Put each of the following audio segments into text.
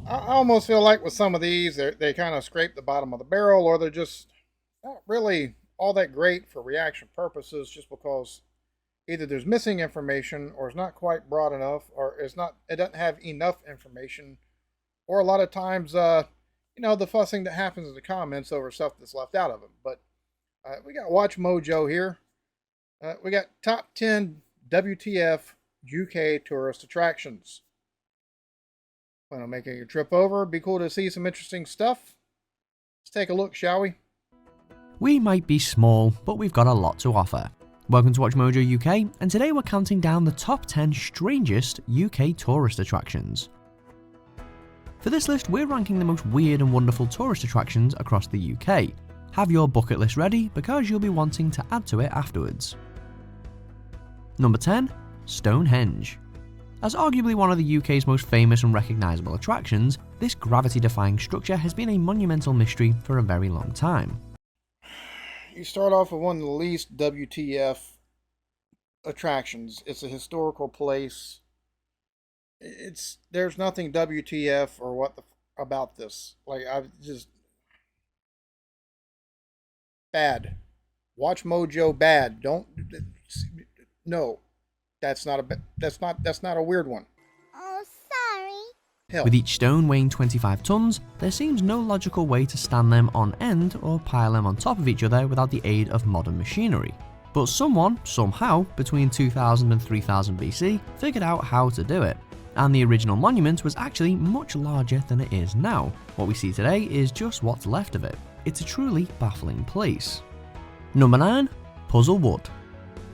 I almost feel like with some of these, they kind of scrape the bottom of the barrel, or they're just not really all that great for reaction purposes, just because either there's missing information, or it's not quite broad enough, or it doesn't have enough information, or a lot of times, the fussing that happens in the comments over stuff that's left out of them. But we got Watch Mojo here. We got top 10 WTF UK tourist attractions. Plan on making a trip over. Be cool to see some interesting stuff. Let's take a look, shall we? We might be small, but we've got a lot to offer. Welcome to Watch Mojo UK, and today we're counting down the top 10 strangest UK tourist attractions. For this list, we're ranking the most weird and wonderful tourist attractions across the UK. Have your bucket list ready, because you'll be wanting to add to it afterwards. Number 10. Stonehenge. As arguably one of the UK's most famous and recognisable attractions, this gravity-defying structure has been a monumental mystery for a very long time. You start off with one of the least WTF attractions. It's a historical place. There's nothing WTF or about this. Like, I've just bad. Watch Mojo bad. No. That's not a weird one. Oh, sorry. Hell. With each stone weighing 25 tons, there seems no logical way to stand them on end or pile them on top of each other without the aid of modern machinery. But someone, somehow, between 2000 and 3000 BC, figured out how to do it. And the original monument was actually much larger than it is now. What we see today is just what's left of it. It's a truly baffling place. Number 9. Puzzlewood.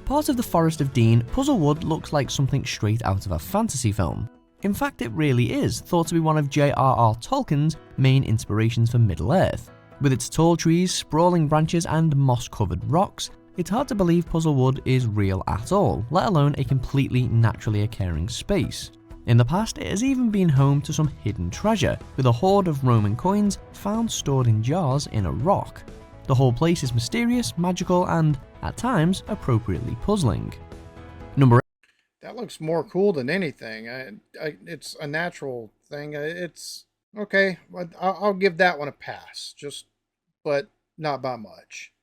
Part of the Forest of Dean, Puzzlewood looks like something straight out of a fantasy film. In fact, it really is, thought to be one of J.R.R. Tolkien's main inspirations for Middle-earth. With its tall trees, sprawling branches and moss-covered rocks, it's hard to believe Puzzlewood is real at all, let alone a completely naturally occurring space. In the past, it has even been home to some hidden treasure, with a hoard of Roman coins found stored in jars in a rock. The whole place is mysterious, magical, and, at times, appropriately puzzling. Number 8. That looks more cool than anything. It's a natural thing. It's okay. I'll give that one a pass. But not by much.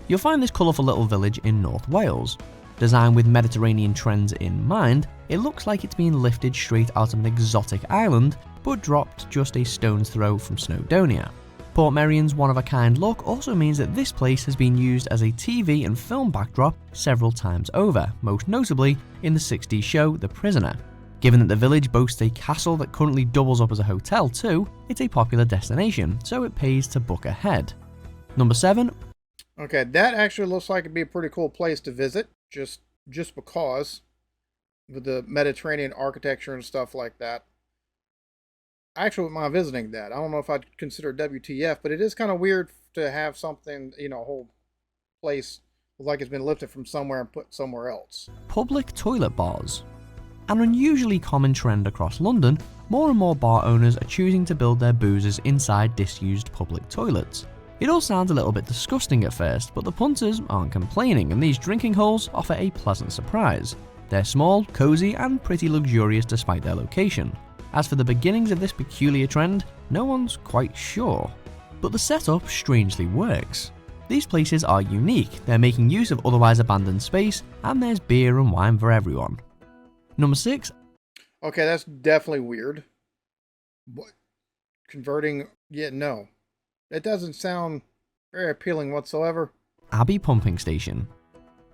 You'll find this colourful little village in North Wales. Designed with Mediterranean trends in mind, it looks like it's been lifted straight out of an exotic island, but dropped just a stone's throw from Snowdonia. Portmerion's one-of-a-kind look also means that this place has been used as a TV and film backdrop several times over, most notably in the 60s show The Prisoner. Given that the village boasts a castle that currently doubles up as a hotel too, it's a popular destination, so it pays to book ahead. Number 7. Okay, that actually looks like it'd be a pretty cool place to visit, just because, with the Mediterranean architecture and stuff like that. I actually wouldn't mind visiting that. I don't know if I'd consider WTF, but it is kind of weird to have something, a whole place like it's been lifted from somewhere and put somewhere else. Public toilet bars. An unusually common trend across London, more and more bar owners are choosing to build their boozers inside disused public toilets. It all sounds a little bit disgusting at first, but the punters aren't complaining, and these drinking holes offer a pleasant surprise. They're small, cozy, and pretty luxurious despite their location. As for the beginnings of this peculiar trend, no one's quite sure. But the setup strangely works. These places are unique, they're making use of otherwise abandoned space, and there's beer and wine for everyone. Number 6. Okay, that's definitely weird. What? Converting? Yeah, no. It doesn't sound very appealing whatsoever. Abbey Pumping Station.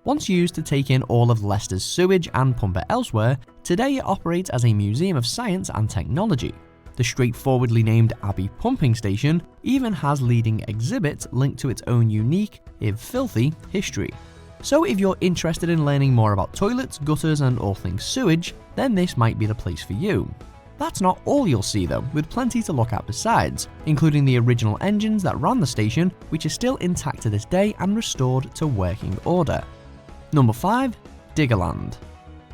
Once used to take in all of Leicester's sewage and pump it elsewhere, today it operates as a museum of science and technology. The straightforwardly named Abbey Pumping Station even has leading exhibits linked to its own unique, if filthy, history. So if you're interested in learning more about toilets, gutters and all things sewage, then this might be the place for you. That's not all you'll see though, with plenty to look at besides, including the original engines that ran the station, which are still intact to this day and restored to working order. Number 5. Diggerland.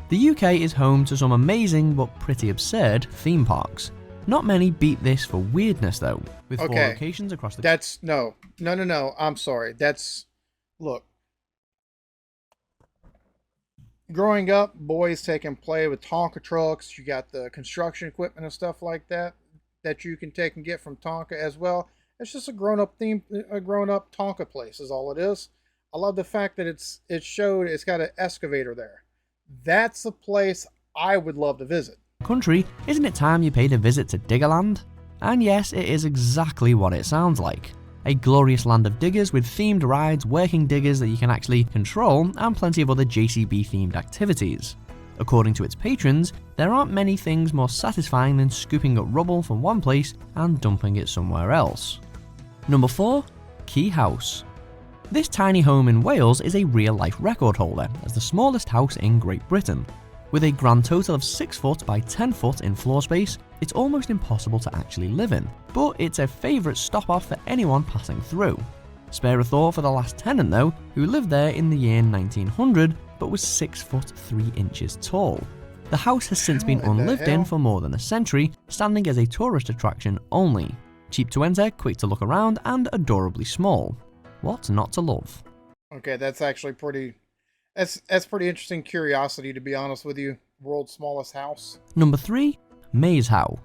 The UK is home to some amazing but pretty absurd theme parks. Not many beat this for weirdness though, with 4 locations across the... That's... No, I'm sorry. Look. growing up, boys take and play with Tonka trucks. You got the construction equipment and stuff like that that you can take and get from Tonka as well. It's just a grown-up theme, a grown-up Tonka place is all it is. I love the fact that it's got an excavator there. That's a place I would love to visit. Country, isn't it time you paid a visit to Diggerland? And yes, it is exactly what it sounds like. A glorious land of diggers with themed rides, working diggers that you can actually control, and plenty of other JCB themed activities. According to its patrons, there aren't many things more satisfying than scooping up rubble from one place and dumping it somewhere else. Number 4. Key House. This tiny home in Wales is a real-life record holder as the smallest house in Great Britain. With a grand total of 6 foot by 10 foot in floor space, it's almost impossible to actually live in, but it's a favourite stop-off for anyone passing through. Spare a thought for the last tenant though, who lived there in the year 1900 but was 6 foot 3 inches tall. The house has since been unlived in for more than a century, standing as a tourist attraction only. Cheap to enter, quick to look around, and adorably small. What not to love? Okay, that's actually that's pretty interesting curiosity, to be honest with you. World's smallest house. Number 3. Mazeau.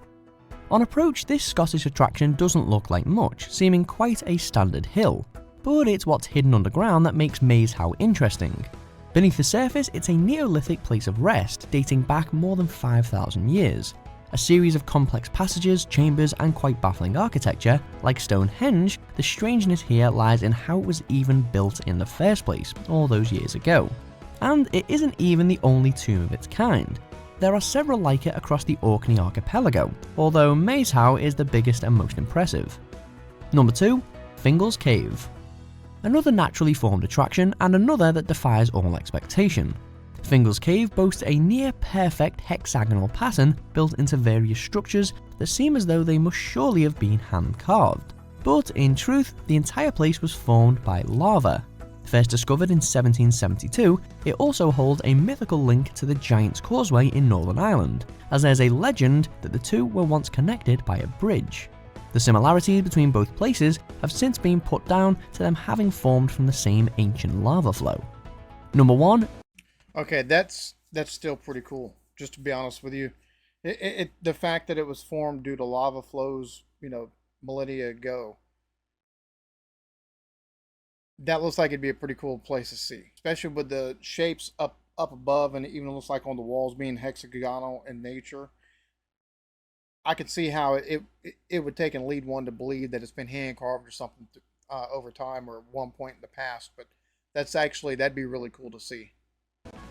On approach, this Scottish attraction doesn't look like much, seeming quite a standard hill, but it's what's hidden underground that makes Mazeau interesting. Beneath the surface, it's a Neolithic place of rest dating back more than 5,000 years. A series of complex passages, chambers, and quite baffling architecture. Like Stonehenge, the strangeness here lies in how it was even built in the first place, all those years ago. And it isn't even the only tomb of its kind. There are several like it across the Orkney archipelago, although Mazeau is the biggest and most impressive. Number 2. Fingle Cave. Another naturally formed attraction, and another that defies all expectation. Fingle Cave boasts a near-perfect hexagonal pattern built into various structures that seem as though they must surely have been hand-carved. But in truth, the entire place was formed by lava. First discovered in 1772, it also holds a mythical link to the Giant's Causeway in Northern Ireland, as there's a legend that the two were once connected by a bridge. The similarities between both places have since been put down to them having formed from the same ancient lava flow. Number 1. Okay, that's still pretty cool. Just to be honest with you, the fact that it was formed due to lava flows, millennia ago. That looks like it'd be a pretty cool place to see, especially with the shapes up above, and it even looks like on the walls being hexagonal in nature. I could see how it would take and lead one to believe that it's been hand carved or something over time or at one point in the past. But that'd be really cool to see.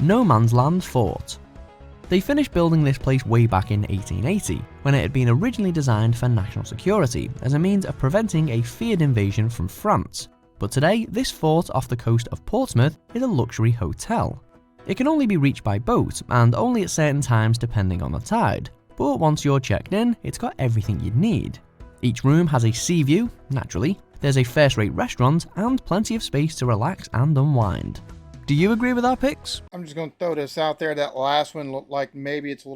No Man's Land Fort. They finished building this place way back in 1880, when it had been originally designed for national security as a means of preventing a feared invasion from France. But today, this fort off the coast of Portsmouth is a luxury hotel. It can only be reached by boat, and only at certain times depending on the tide. But once you're checked in, it's got everything you'd need. Each room has a sea view, naturally, there's a first-rate restaurant, and plenty of space to relax and unwind. Do you agree with our picks? I'm just going to throw this out there. That last one looked like maybe it's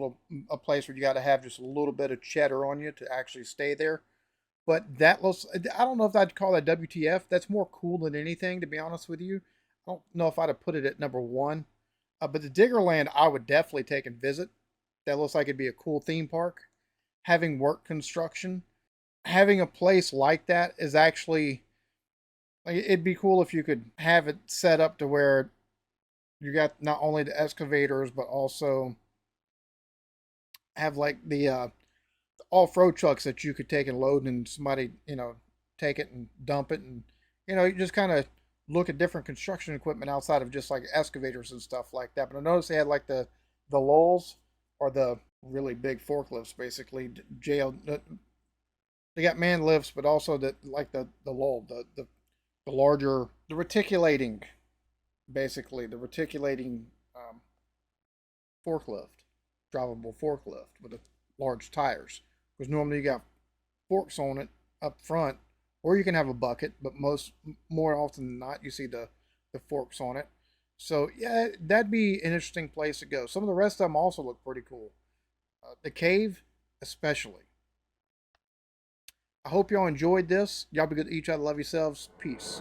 a place where you got to have just a little bit of cheddar on you to actually stay there. But that looks, I don't know if I'd call that WTF. That's more cool than anything, to be honest with you. I don't know if I'd have put it at number 1. But the Diggerland, I would definitely take and visit. That looks like it'd be a cool theme park. Having work construction, having a place like that is actually, like, it'd be cool if you could have it set up to where you got not only the excavators, but also have like the off-road trucks that you could take and load, and somebody, take it and dump it, and you just kind of look at different construction equipment outside of just like excavators and stuff like that. But I noticed they had like the lulls, or the really big forklifts, basically jail. They got man lifts, but also the lull, the larger, the reticulating. Basically, the reticulating forklift, drivable forklift with the large tires. Because normally you got forks on it up front, or you can have a bucket, but more often than not, you see the forks on it. So yeah, that'd be an interesting place to go. Some of the rest of them also look pretty cool. The cave, especially. I hope y'all enjoyed this. Y'all be good to each other. Love yourselves. Peace.